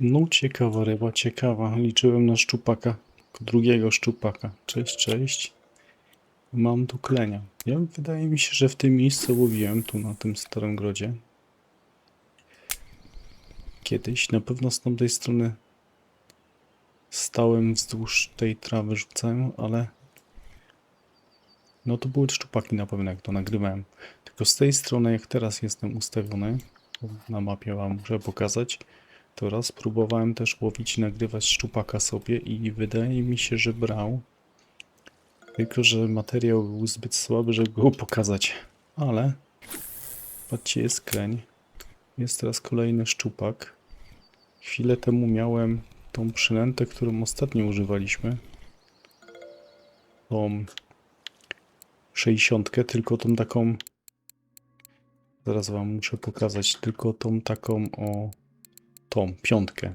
No ciekawa ryba, ciekawa. Liczyłem na szczupaka. Drugiego szczupaka. Cześć, cześć. Mam tu klenia. Wydaje mi się, że w tym miejscu łowiłem, tu na tym starym grodzie. Kiedyś. Na pewno z tamtej strony stałem wzdłuż tej trawy, rzucałem, ale... No to były szczupaki na pewno, jak to nagrywałem. Tylko z tej strony, jak teraz jestem ustawiony, na mapie wam muszę pokazać, to raz próbowałem też łowić i nagrywać szczupaka sobie i wydaje mi się, że brał. Tylko że materiał był zbyt słaby, żeby go pokazać. Ale patrzcie, jest kleń. Jest teraz kolejny szczupak. Chwilę temu miałem tą przynętę, którą ostatnio używaliśmy. Tą 60, tylko tą taką... Zaraz wam muszę pokazać, tylko tą taką o... Tą, piątkę.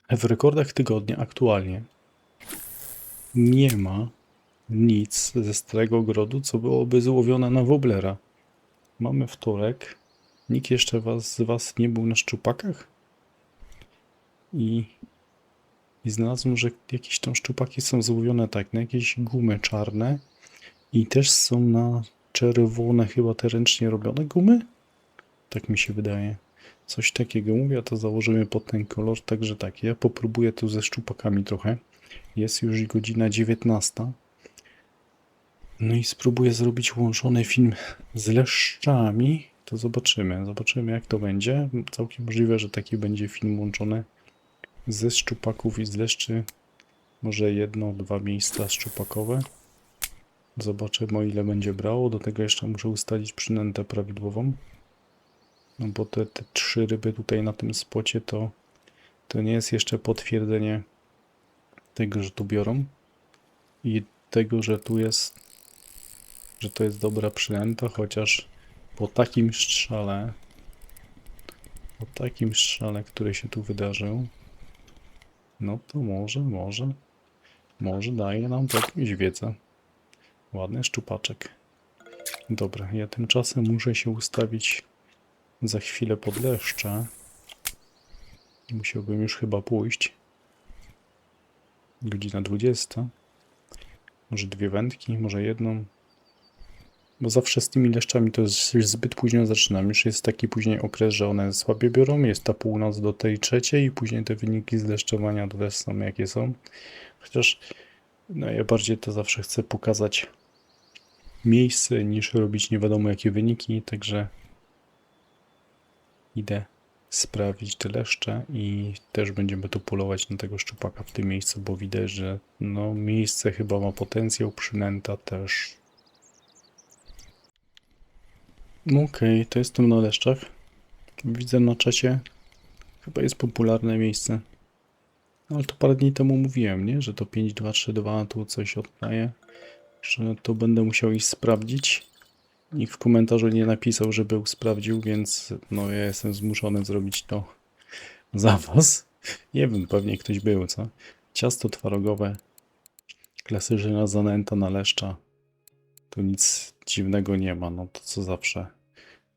W rekordach tygodnia aktualnie nie ma nic ze Starego Ogrodu, co byłoby złowione na woblera. Mamy wtorek. Nikt jeszcze z was nie był na szczupakach? I znalazłem, że jakieś tam szczupaki są złowione tak, na jakieś gumy czarne i też są na czerwone, chyba te ręcznie robione gumy? Tak mi się wydaje. Coś takiego mówię, to założymy pod ten kolor, także tak, ja popróbuję tu ze szczupakami trochę. Jest już godzina 19. No i spróbuję zrobić łączony film z leszczami. To zobaczymy. Zobaczymy, jak to będzie. Całkiem możliwe, że taki będzie film łączony ze szczupaków i z leszczy. Może jedno, dwa miejsca szczupakowe. Zobaczymy, o ile będzie brało. Do tego jeszcze muszę ustalić przynętę prawidłową. No bo te trzy ryby tutaj na tym spocie to nie jest jeszcze potwierdzenie tego, że tu biorą. I tego, że tu jest, że to jest dobra przynęta, chociaż po takim strzale, który się tu wydarzył, no to może daje nam to jakąś wiedzę. Ładny szczupaczek. Dobra, ja tymczasem muszę się ustawić za chwilę pod leszcze. Musiałbym już chyba pójść. Godzina 20. Może dwie wędki, może jedną. Bo zawsze z tymi leszczami to jest zbyt późno zaczynam. Już jest taki później okres, że one słabie biorą. Jest ta północ do tej trzeciej i później te wyniki z leszczowania to też są jakie są. Chociaż no ja bardziej to zawsze chcę pokazać miejsce niż robić nie wiadomo jakie wyniki. Także idę sprawdzić te leszcze i też będziemy tu polować na tego szczupaka w tym miejscu, bo widać, że no miejsce chyba ma potencjał, przynęta też. Okej, to jestem na leszczach. Widzę na czacie. Chyba jest popularne miejsce. No, ale to parę dni temu mówiłem, nie? Że to 5232 tu coś oddaje. Że to będę musiał iść sprawdzić. Nikt w komentarzu nie napisał, że był sprawdził, więc no ja jestem zmuszony zrobić to za was. Nie wiem, pewnie ktoś był, co? Ciasto twarogowe. Klasyczna zanęta na leszcza. Tu nic dziwnego nie ma, no to co zawsze.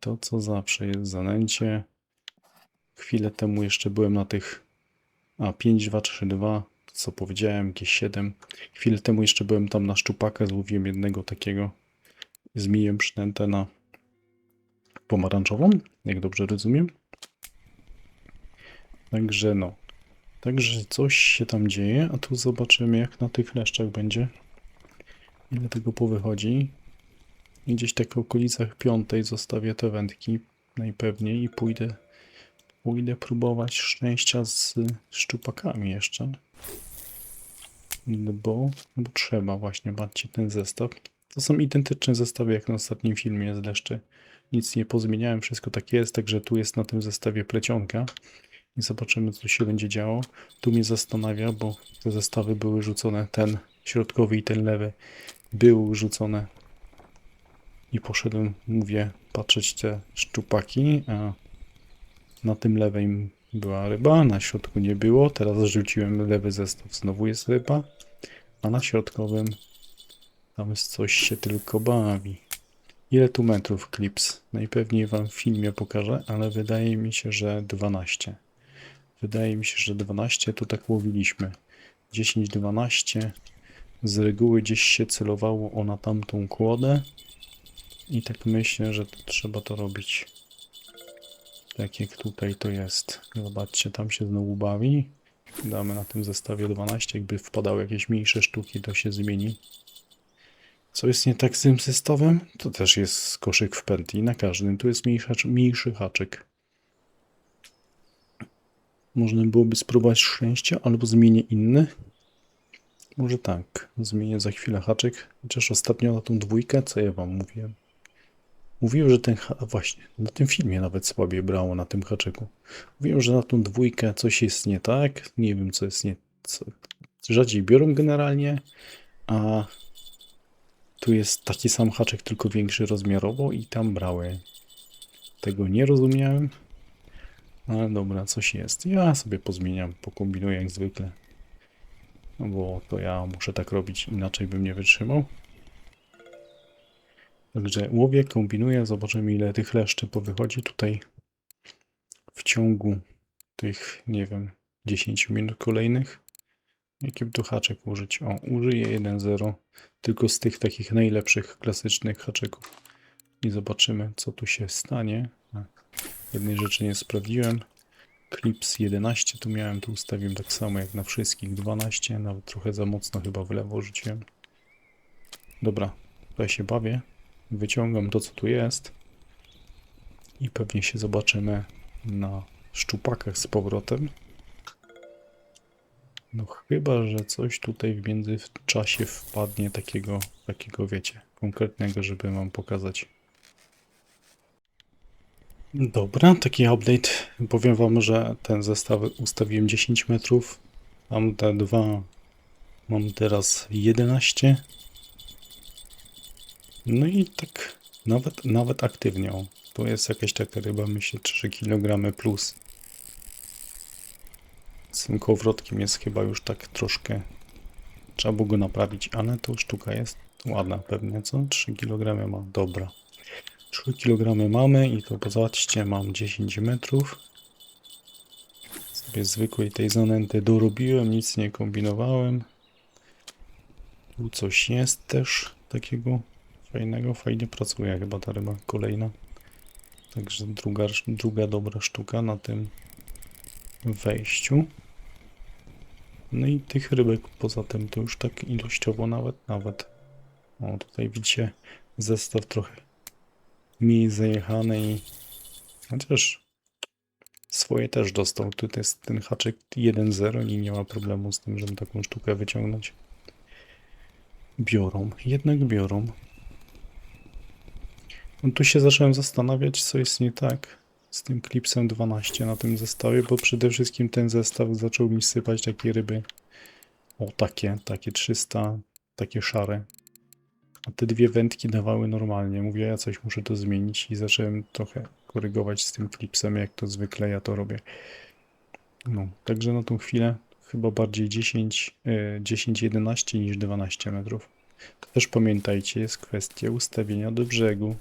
To co zawsze jest zanęcie. Chwilę temu jeszcze byłem na tych 5232, to co powiedziałem, jakieś 7. Chwilę temu jeszcze byłem tam na szczupaka, złowiłem jednego takiego. Zmijem przynętę na pomarańczową, jak dobrze rozumiem. Także no. Także coś się tam dzieje, a tu zobaczymy jak na tych leszczach będzie. Ile tego powychodzi. I gdzieś tak w okolicach 5 zostawię te wędki najpewniej i pójdę próbować szczęścia z szczupakami jeszcze. Bo trzeba właśnie, patrzcie ten zestaw. To są identyczne zestawy jak na ostatnim filmie z leszczy. Nic nie pozmieniałem, wszystko tak jest, także tu jest na tym zestawie plecionka. I zobaczymy co się będzie działo. Tu mnie zastanawia, bo te zestawy były rzucone, ten środkowy i ten lewy były rzucone. I poszedłem, mówię, patrzeć te szczupaki, a na tym lewym była ryba, na środku nie było. Teraz rzuciłem lewy zestaw, znowu jest ryba, a na środkowym tam jest coś się tylko bawi. Ile tu metrów klips? Najpewniej wam w filmie pokażę, ale wydaje mi się, że 12. Wydaje mi się, że 12 to tak łowiliśmy. 10, 12. Z reguły gdzieś się celowało o na tamtą kłodę. I tak myślę, że to trzeba to robić. Tak jak tutaj to jest. Zobaczcie, tam się znowu bawi. Damy na tym zestawie 12. Jakby wpadały jakieś mniejsze sztuki, to się zmieni. Co jest nie tak z tym zestawem? To też jest koszyk w pętli. Na każdym. Tu jest mniejszy haczyk. Można byłoby spróbować szczęścia, albo zmienię inny. Może tak. Zmienię za chwilę haczyk. Chociaż ostatnio na tą dwójkę, co ja wam mówiłem? Mówiłem, że ten właśnie, na tym filmie nawet słabiej brało na tym haczyku. Mówiłem, że na tą dwójkę coś jest nie tak. Nie wiem, co jest nie... Co, rzadziej biorą generalnie, a tu jest taki sam haczyk, tylko większy rozmiarowo i tam brały. Tego nie rozumiałem. Ale dobra, coś jest. Ja sobie pozmieniam, pokombinuję jak zwykle. No bo to ja muszę tak robić, inaczej bym nie wytrzymał. Także łowię, kombinuję, zobaczymy ile tych leszczy powychodzi tutaj w ciągu tych, nie wiem, 10 minut kolejnych. Jaki tu haczyk użyć? O, użyję 1.0, tylko z tych takich najlepszych, klasycznych haczyków. I zobaczymy, co tu się stanie. Jednej rzeczy nie sprawdziłem. Clips 11 tu miałem, tu ustawiłem tak samo jak na wszystkich 12, nawet trochę za mocno chyba w lewo rzuciłem. Dobra, tutaj się bawię. Wyciągam to, co tu jest. I pewnie się zobaczymy na szczupakach z powrotem. No chyba, że coś tutaj w międzyczasie wpadnie takiego wiecie, konkretnego, żeby wam pokazać. Dobra, taki update. Powiem wam, że ten zestaw ustawiłem 10 metrów. Mam te dwa. Mam teraz 11. No i tak nawet aktywnie. O, to jest jakaś taka ryba, myślę 3 kg plus. Z tym kołowrotkiem jest chyba już tak troszkę. Trzeba było go naprawić, ale to sztuka jest ładna pewnie, co? 3 kg ma. Dobra. 3 kg mamy i to zobaczcie, mam 10 metrów. Sobie zwykłej tej zanęty dorobiłem, nic nie kombinowałem. Tu coś jest też takiego fajnego, fajnie pracuje chyba ta ryba kolejna. Także druga dobra sztuka na tym wejściu. No i tych rybek poza tym to już tak ilościowo nawet. O, tutaj widzicie zestaw trochę mniej zajechany i chociaż swoje też dostał. Tu jest ten haczyk 1.0 i nie ma problemu z tym, żeby taką sztukę wyciągnąć. Biorą, jednak biorą. No tu się zacząłem zastanawiać, co jest nie tak z tym Clipsem 12 na tym zestawie, bo przede wszystkim ten zestaw zaczął mi sypać takie ryby. O, takie 300, takie szare. A te dwie wędki dawały normalnie. Mówię, ja coś muszę to zmienić i zacząłem trochę korygować z tym Clipsem, jak to zwykle ja to robię. No, także na tą chwilę chyba bardziej 10-11 niż 12 metrów. To też pamiętajcie, jest kwestia ustawienia do brzegu.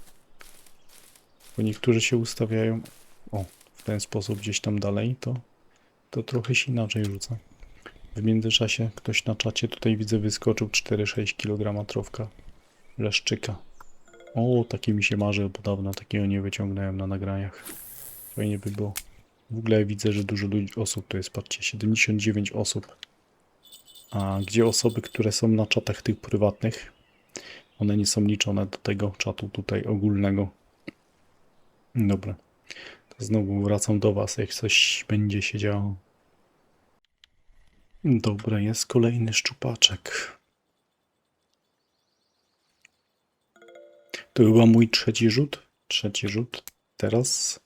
Bo niektórzy się ustawiają w ten sposób gdzieś tam dalej, to trochę się inaczej rzuca. W międzyczasie ktoś na czacie tutaj widzę wyskoczył 4-6 kg trofka leszczyka. O, takie mi się marzy, bo dawno takiego nie wyciągnąłem na nagraniach. Fajnie by było. W ogóle widzę, że dużo osób tu jest, patrzcie, 79 osób. A gdzie osoby, które są na czatach tych prywatnych, one nie są liczone do tego czatu tutaj ogólnego. Dobra. To znowu wracam do was, jak coś będzie się działo. Dobra, jest kolejny szczupaczek. To chyba mój trzeci rzut. Teraz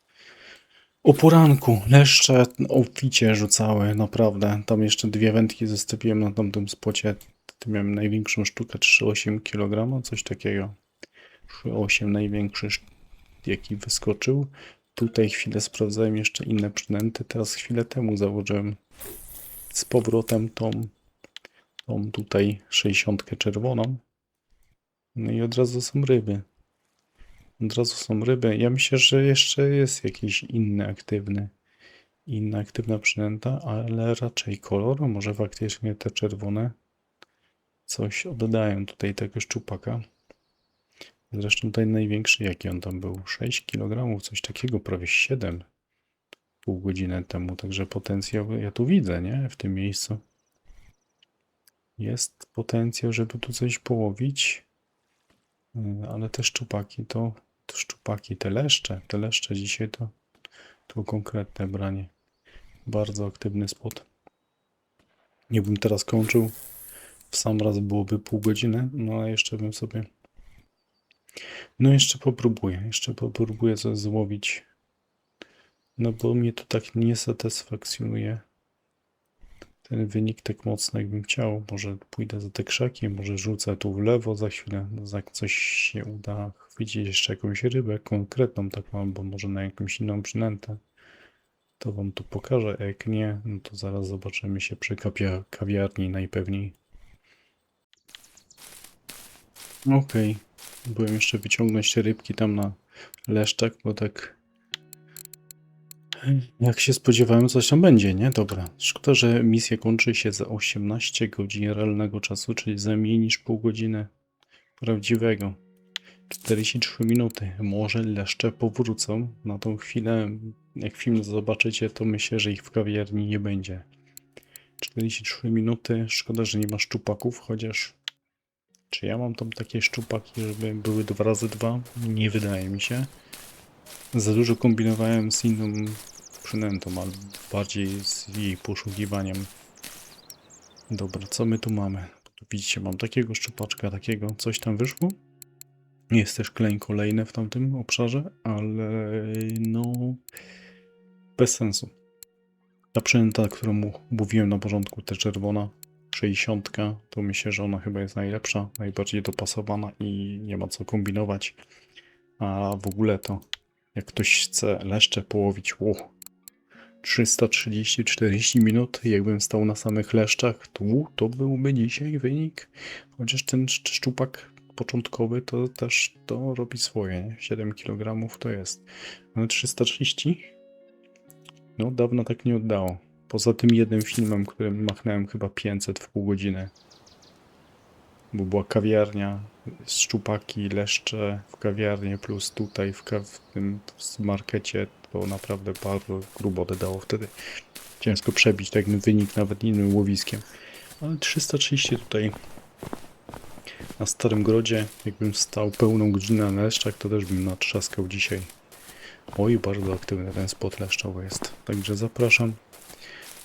o poranku leszcze obficie rzucały, naprawdę. Tam jeszcze dwie wędki zostawiłem na tamtym spocie. Miałem największą sztukę, 3,8 kg, coś takiego. 3,8 największy, jaki wyskoczył. Tutaj chwilę sprawdzałem jeszcze inne przynęty. Teraz chwilę temu założyłem z powrotem tą tutaj 60 czerwoną. No i od razu są ryby. Ja myślę, że jeszcze jest jakiś inny aktywny. Inna aktywna przynęta, ale raczej kolor. Może faktycznie te czerwone coś oddają tutaj tego szczupaka. Zresztą ten największy, jaki on tam był? 6 kg, coś takiego, prawie 7 pół godziny temu. Także potencjał ja tu widzę, nie? W tym miejscu. Jest potencjał, żeby tu coś połowić. Ale te szczupaki to szczupaki, te leszcze dzisiaj to konkretne branie. Bardzo aktywny spot. Nie bym teraz kończył. W sam raz byłoby pół godziny, no ale jeszcze bym sobie... No jeszcze popróbuję coś złowić. No bo mnie to tak nie satysfakcjonuje. Ten wynik tak mocno jakbym chciał. Może pójdę za te krzaki, może rzucę tu w lewo za chwilę. Jak coś się uda chwycić jeszcze jakąś rybę konkretną taką, albo może na jakąś inną przynętę. To wam tu pokażę, a jak nie, no to zaraz zobaczymy się przy kawiarni najpewniej. Okej, byłem jeszcze wyciągnąć te rybki tam na leszczak, bo tak jak się spodziewałem, coś tam będzie, nie? Dobra, szkoda, że misja kończy się za 18 godzin realnego czasu, czyli za mniej niż pół godziny prawdziwego. 43 minuty. Może leszcze powrócą na tą chwilę. Jak film zobaczycie, to myślę, że ich w kawiarni nie będzie. 43 minuty. Szkoda, że nie ma szczupaków, chociaż... Czy ja mam tam takie szczupaki, żeby były 2x2? Nie wydaje mi się. Za dużo kombinowałem z inną przynętą, albo bardziej z jej poszukiwaniem. Dobra, co my tu mamy? Tu widzicie, mam takiego szczupaczka, takiego. Coś tam wyszło? Jest też kleń kolejny w tamtym obszarze, ale no... bez sensu. Ta przynęta, którą mówiłem na początku, ta czerwona, 60, to myślę, że ona chyba jest najlepsza, najbardziej dopasowana i nie ma co kombinować. A w ogóle to, jak ktoś chce leszcze połowić, 330-40 minut, jakbym stał na samych leszczach, to byłby dzisiaj wynik. Chociaż ten szczupak początkowy to też to robi swoje, nie? 7 kg to jest. Ale 330? No, dawno tak nie oddało. Poza tym jednym filmem, którym machnąłem chyba 500 w pół godziny. Bo była kawiarnia, szczupaki, leszcze w kawiarni, plus tutaj w tym markecie, to naprawdę bardzo grubo oddało wtedy. Ciężko przebić ten wynik nawet innym łowiskiem. Ale 330 tutaj na Starym Grodzie, jakbym stał pełną godzinę na leszczach, to też bym natrzaskał dzisiaj. Oj, bardzo aktywny ten spot leszczowy jest. Także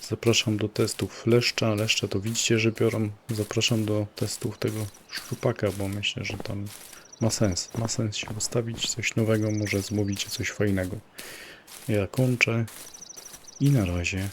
zapraszam do testów leszcza. Leszcze to widzicie, że biorą. Zapraszam do testów tego szczupaka, bo myślę, że tam ma sens. Ma sens się ustawić, coś nowego, może złowicie coś fajnego. Ja kończę i na razie.